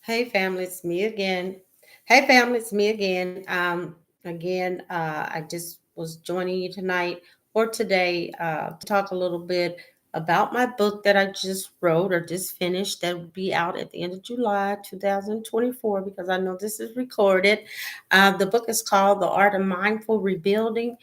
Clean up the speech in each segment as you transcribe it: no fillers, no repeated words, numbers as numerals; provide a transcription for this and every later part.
Hey family, it's me again. Hey family, it's me again. I just was joining you tonight or today to talk a little bit about my book that I just wrote or just finished. That will be out at the end of July 2024 because I know this is recorded. The book is called The Art of Mindful Rebuilding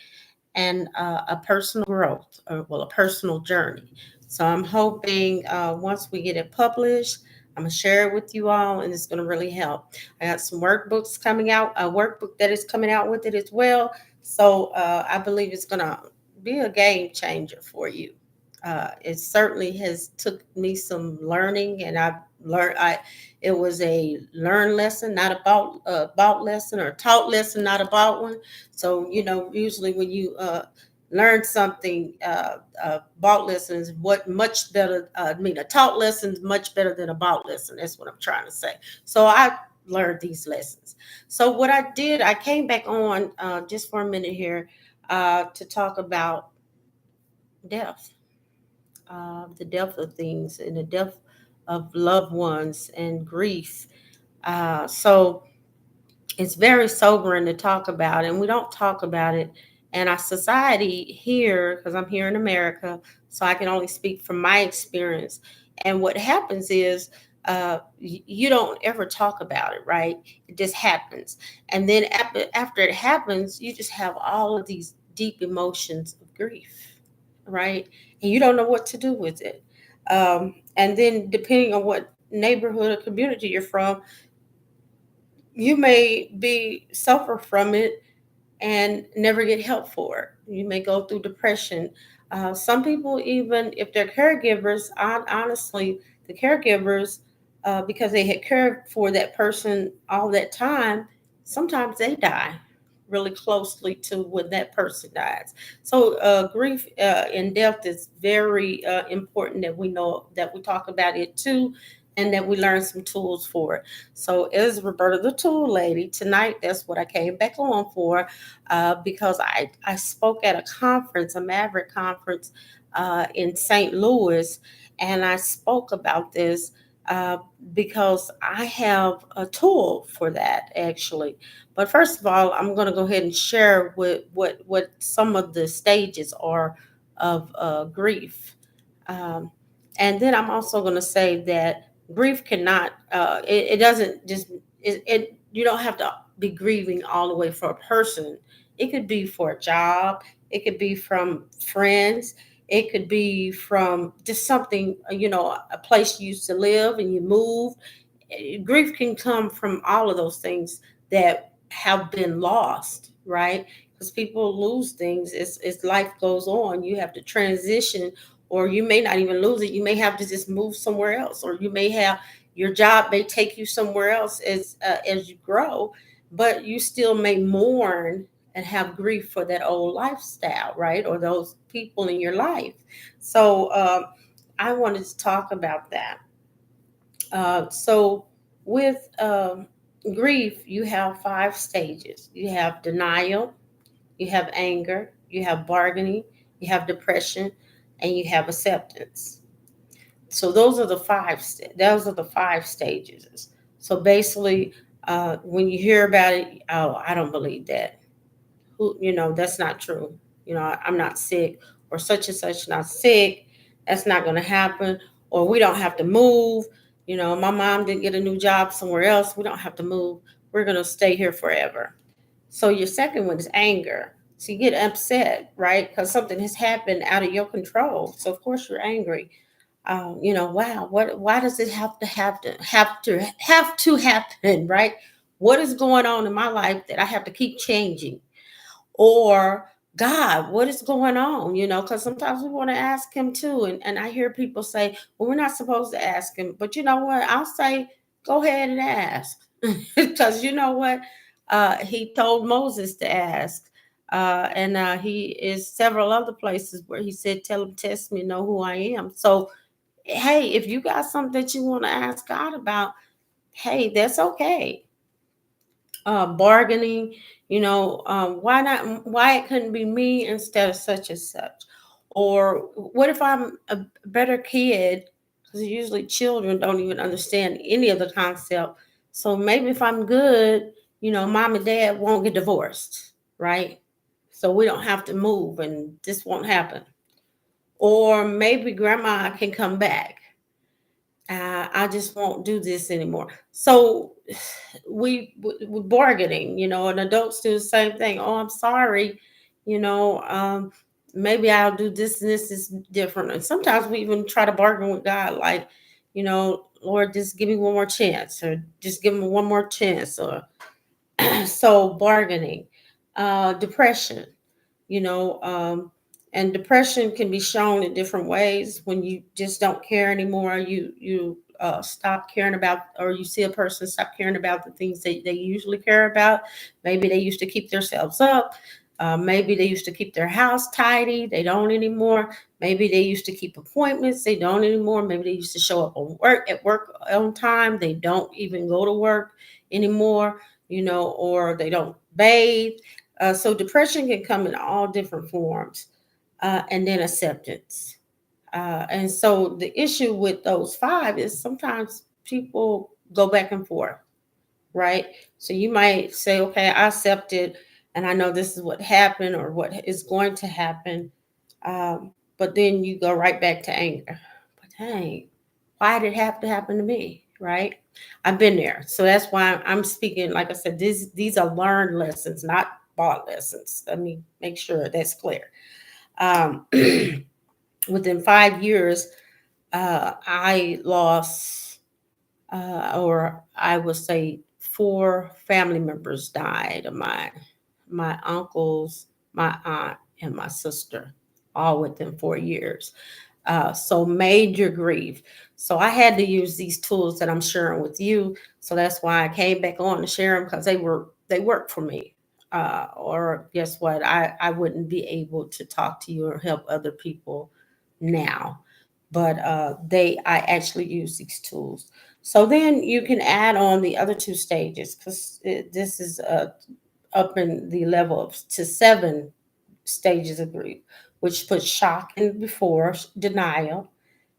and a personal growth, or well, a personal journey. So I'm hoping once we get it published, I'm gonna share it with you all, and it's gonna really help. I got some workbooks coming out, a workbook that is coming out with it as well. So I believe it's gonna be a game changer for you. It certainly has took me some learning, and I've learned. It was a learn lesson, not about lesson, or taught lesson, not about one. So, usually when you learn something, about lessons, what much better, a taught lesson is much better than a about lesson. That's what I'm trying to say. So I learned these lessons. So what I did, I came back on just for a minute here to talk about death, the death of things and the death of loved ones and grief. So it's very sobering to talk about, and we don't talk about it. And our society here, because I'm here in America, so I can only speak from my experience. And what happens is, you don't ever talk about it, right? It just happens, and then after it happens, you just have all of these deep emotions of grief, right? And you don't know what to do with it. And then, depending on what neighborhood or community you're from, you may be suffer from it and never get help for it. You may go through depression. Some people, even if they're caregivers, honestly, the caregivers, because they had cared for that person all that time, sometimes they die really closely to when that person dies. So grief and death is very important that we know, that we talk about it too, and that we learn some tools for it. So as Roberta the Tool Lady tonight, that's what I came back on for, because I spoke at a conference, a Maverick conference in St. Louis, and I spoke about this uh, because I have a tool for that actually. But first of all, I'm going to go ahead and share what some of the stages are of grief. Um, and then I'm also going to say that grief cannot, it doesn't just, you don't have to be grieving all the way for a person. It could be for a job, it could be from friends, it could be from just something, a place you used to live and you moved. Grief can come from all of those things that have been lost, right? Because people lose things as life goes on. You have to transition, or you may not even lose it. You may have to just move somewhere else, or you may have your job may take you somewhere else as you grow, but you still may mourn and have grief for that old lifestyle, right? Or those people in your life. So I wanted to talk about that. So, with grief, you have five stages. You have denial, you have anger, you have bargaining, you have depression, and you have acceptance. So those are the five stages. So basically, when you hear about it, oh, I don't believe that. That's not true. I'm not sick, or such and such not sick. That's not going to happen. Or we don't have to move. My mom didn't get a new job somewhere else. We don't have to move. We're going to stay here forever. So your second one is anger. So you get upset, right? Because something has happened out of your control. So of course you're angry. Wow, why does it have to happen, right? What is going on in my life that I have to keep changing? Or God, what is going on? Because sometimes we want to ask him too. And I hear people say, well, we're not supposed to ask him. But you know what? I'll say, go ahead and ask. Because you know what? He told Moses to ask. And he is several other places where he said, tell him, test me, know who I am. So, hey, if you got something that you want to ask God about, hey, that's okay. Bargaining, why not? Why it couldn't be me instead of such and such? Or what if I'm a better kid? Because usually children don't even understand any of the concept. So maybe if I'm good, mom and dad won't get divorced, right? So we don't have to move and this won't happen. Or maybe grandma can come back. I just won't do this anymore. So we bargaining, and adults do the same thing. Oh, I'm sorry, you know, um, maybe I'll do this and this is different. And sometimes we even try to bargain with God, like, Lord, just give me one more chance, or just give me one more chance, or so bargaining, depression, you know, um, and depression can be shown in different ways. When you just don't care anymore, you stop caring about, or you see a person stop caring about the things they usually care about. Maybe they used to keep themselves up. Maybe they used to keep their house tidy. They don't anymore. Maybe they used to keep appointments. They don't anymore. Maybe they used to show up at work on time. They don't even go to work anymore, or they don't bathe. So depression can come in all different forms, and then acceptance. And so the issue with those five is sometimes people go back and forth, right? So you might say, okay, I accept it, and I know this is what happened or what is going to happen. But then you go right back to anger. But dang, why did it have to happen to me, right? I've been there. So that's why I'm speaking, like I said, these are learned lessons, not bought lessons. Let me make sure that's clear. Um, Within 5 years, I lost, or I would say, four family members died of my uncles, my aunt, and my sister, all within 4 years. So major grief. So I had to use these tools that I'm sharing with you. So that's why I came back on to share them, because they work for me. Or guess what? I wouldn't be able to talk to you or help other people now. But I actually use these tools. So then you can add on the other two stages, because this is up in the level of to seven stages of grief, which puts shock in before, denial,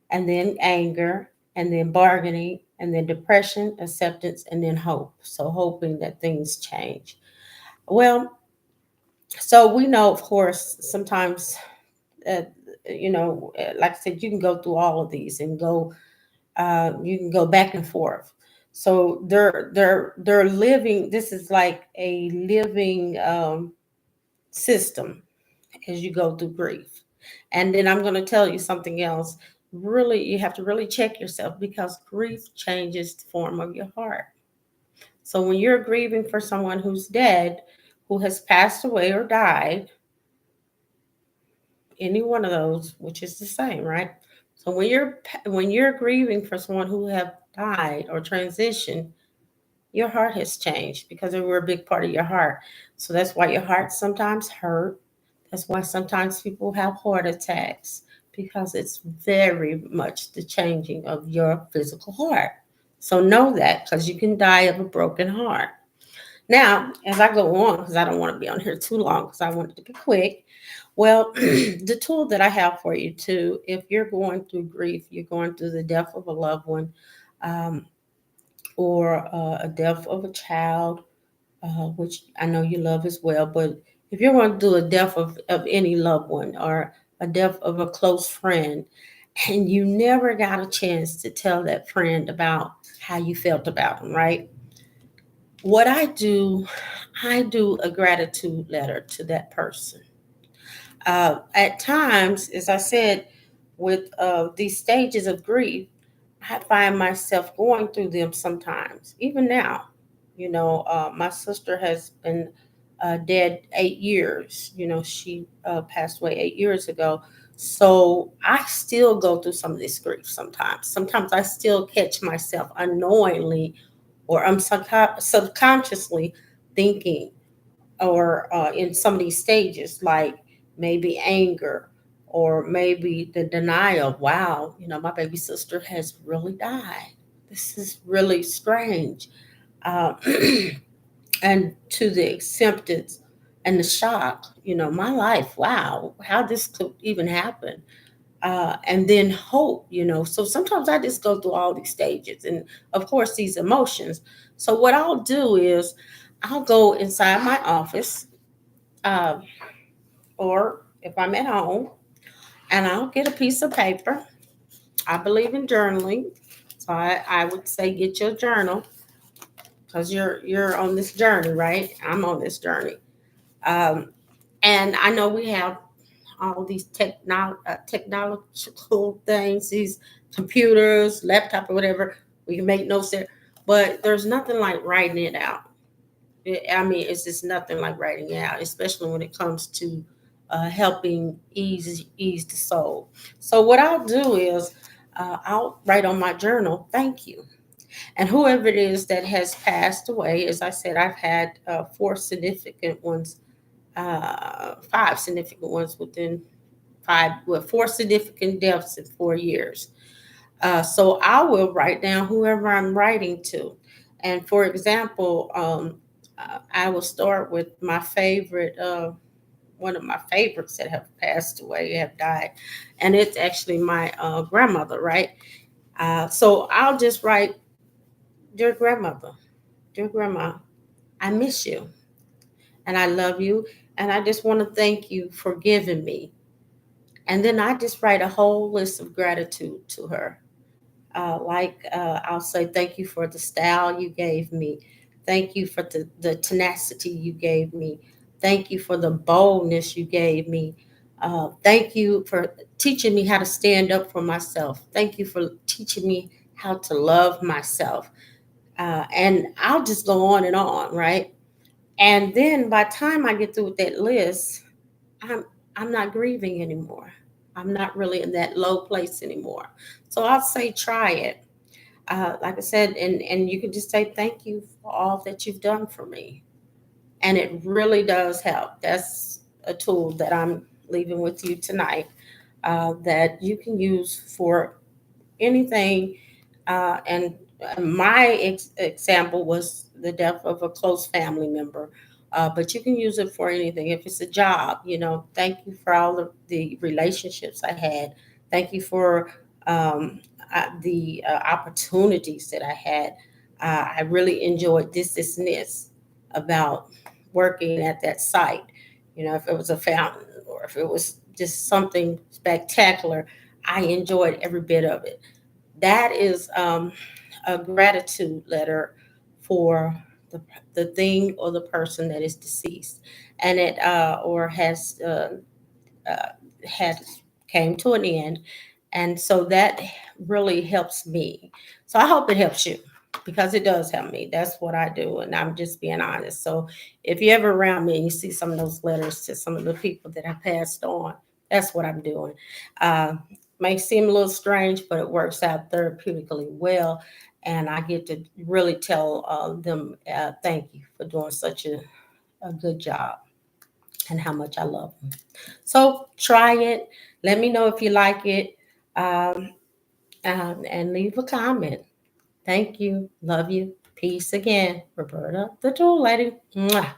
and then anger, and then bargaining, and then depression, acceptance, and then hope. So hoping that things change. Well, so we know, of course, sometimes, uh, like I said, you can go through all of these and go. You can go back and forth. So they're living. This is like a living system as you go through grief. And then I'm going to tell you something else. Really, you have to really check yourself, because grief changes the form of your heart. So when you're grieving for someone who's dead, who has passed away or died, any one of those, which is the same, right? So when you're grieving for someone who have died or transitioned, your heart has changed, because they were a big part of your heart. So that's why your heart sometimes hurt. That's why sometimes people have heart attacks, because it's very much the changing of your physical heart. So know that, because you can die of a broken heart. Now, as I go on, because I don't want to be on here too long, because I want it to be quick. Well, the tool that I have for you too, if you're going through grief, you're going through the death of a loved one, um, or a death of a child, which I know you love as well. But if you're going to do a death of any loved one, or a death of a close friend, and you never got a chance to tell that friend about how you felt about them, right? What I do a gratitude letter to that person. At times, as I said, with these stages of grief, I find myself going through them sometimes, even now. My sister has been dead 8 years. She passed away 8 years ago. So I still go through some of this grief sometimes. Sometimes I still catch myself unknowingly, or I'm subconsciously thinking, or in some of these stages, like maybe anger, or maybe the denial. Wow, my baby sister has really died. This is really strange. Uh, and to the acceptance and the shock, my life. Wow, how this could even happen. and then hope, So sometimes I just go through all these stages and, of course, these emotions. So what I'll do is I'll go inside my office, uh, or if I'm at home, and I'll get a piece of paper. I believe in journaling. So I would say get your journal because you're on this journey, right? I'm on this journey. Um, and I know we have all these technological things, these computers, laptop, or whatever. We can make notes there, but there's nothing like writing it out. I mean, it's just nothing like writing it out, especially when it comes to helping ease the soul. So what I'll do is I'll write on my journal, "Thank you." And whoever it is that has passed away, as I said, I've had five significant ones within four significant deaths in 4 years. So I will write down whoever I'm writing to. And for example, I will start with my favorite, one of my favorites that have passed away, have died. And it's actually my grandmother, right? So I'll just write, "Dear grandmother, dear grandma, I miss you and I love you. And I just want to thank you for giving me." And then I just write a whole list of gratitude to her. I'll say, "Thank you for the style you gave me. Thank you for the tenacity you gave me. Thank you for the boldness you gave me. Thank you for teaching me how to stand up for myself. Thank you for teaching me how to love myself." And I'll just go on, right? And then by the time I get through with that list, I'm I'm not grieving anymore. I'm not really in that low place anymore. So I'll say try it. Like I said, and you can just say thank you for all that you've done for me, and it really does help. That's a tool that I'm leaving with you tonight, that you can use for anything. And my example was the death of a close family member. But you can use it for anything. If it's a job, thank you for all of the relationships I had. Thank you for the opportunities that I had. I really enjoyed this, and this about working at that site. If it was a fountain or if it was just something spectacular, I enjoyed every bit of it. That is a gratitude letter for the, the thing or the person that is deceased, and it or uh, has came to an end, and so that really helps me. So I hope it helps you because it does help me. That's what I do, and I'm just being honest. So if you're ever around me and you see some of those letters to some of the people that have passed on, that's what I'm doing. Uh, may seem a little strange, but it works out therapeutically well. And I get to really tell them thank you for doing such a good job and how much I love them. So try it. Let me know if you like it, um, and leave a comment. Thank you. Love you. Peace again. Roberta, the Tool Lady. Mwah.